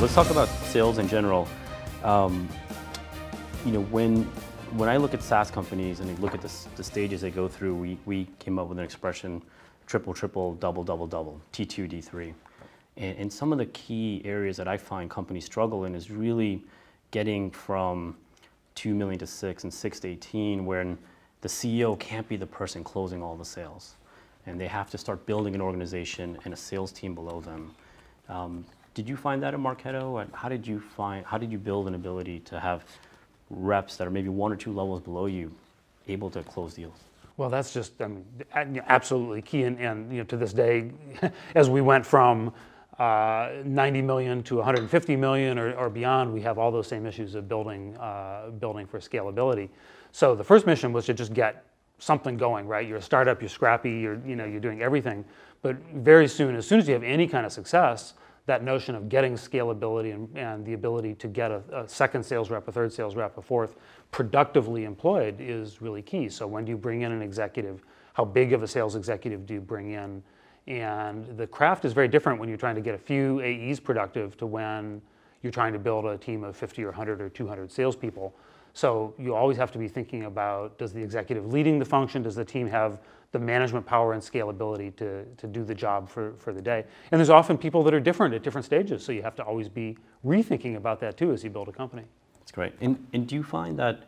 Let's talk about sales in general. Um, when I look at SaaS companies and I look at the stages they go through, we came up with an expression, triple, triple, double, double, double, T2, D3. And some of the key areas that I find companies struggle in is really getting from 2 million to 6 and 6 to 18, when the CEO can't be the person closing all the sales. And they have to start building an organization and a sales team below them. Did you find that at Marketo? And how did you build an ability to have reps that are maybe 1 or 2 levels below you able to close deals? Well, that's just, absolutely key. And to this day, as we went from 90 million to 150 million or beyond, we have all those same issues of building for scalability. So the first mission was to just get something going, right? You're a startup, you're scrappy, you're doing everything. But very soon, as soon as you have any kind of success, that notion of getting scalability and the ability to get a second sales rep, a third sales rep, a fourth, productively employed is really key. So when do you bring in an executive? How big of a sales executive do you bring in? And the craft is very different when you're trying to get a few AEs productive to when you're trying to build a team of 50 or 100 or 200 salespeople. So you always have to be thinking about, does the executive leading the function, does the team have the management power and scalability to do the job for the day? And there's often people that are different at different stages, so you have to always be rethinking about that too as you build a company. That's great. And do you find that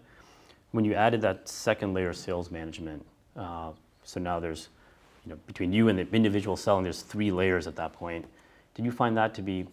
when you added that second layer of sales management, so now there's, between you and the individual selling, there's 3 layers at that point. Did you find that to be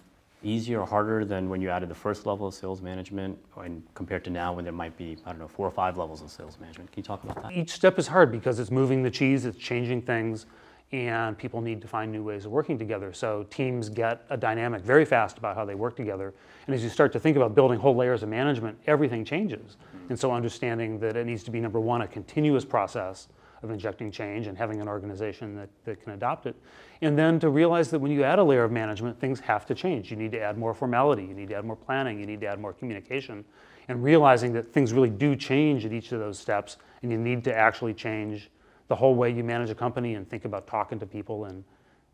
easier or harder than when you added the first level of sales management, and compared to now when there might be, 4 or 5 levels of sales management? Can you talk about that? Each step is hard because it's moving the cheese, it's changing things, and people need to find new ways of working together. So teams get a dynamic very fast about how they work together. And as you start to think about building whole layers of management, everything changes. And so understanding that it needs to be, number one, a continuous process of injecting change and having an organization that can adopt it. And then to realize that when you add a layer of management, things have to change. You need to add more formality, you need to add more planning, you need to add more communication, and realizing that things really do change at each of those steps, and you need to actually change the whole way you manage a company and think about talking to people, and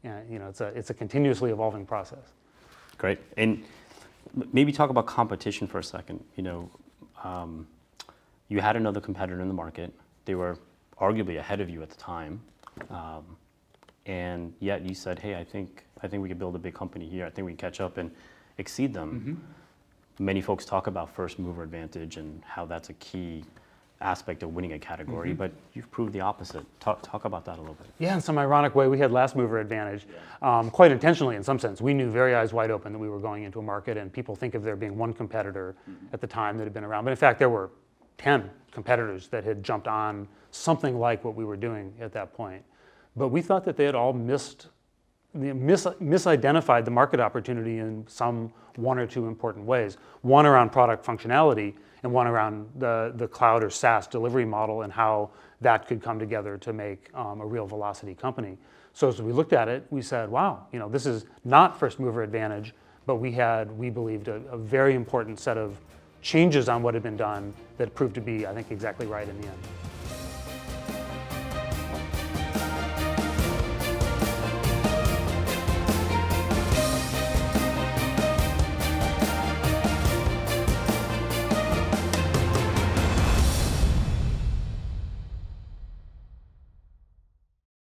it's a continuously evolving process. Great. And maybe talk about competition for a second. You had another competitor in the market. They were arguably ahead of you at the time, and yet you said, "Hey, I think we could build a big company here. I think we can catch up and exceed them." Mm-hmm. Many folks talk about first mover advantage and how that's a key aspect of winning a category, mm-hmm. but you've proved the opposite. Talk about that a little bit. Yeah, in some ironic way, we had last mover advantage, quite intentionally in some sense. We knew very eyes wide open that we were going into a market, and people think of there being one competitor mm-hmm. at the time that had been around, but in fact there were 10 competitors that had jumped on something like what we were doing at that point. But we thought that they had all misidentified the market opportunity in some 1 or 2 important ways. One around product functionality, and one around the cloud or SaaS delivery model and how that could come together to make a real velocity company. So as we looked at it, we said, wow, this is not first mover advantage, but we believed, a very important set of changes on what had been done that proved to be, I think, exactly right in the end.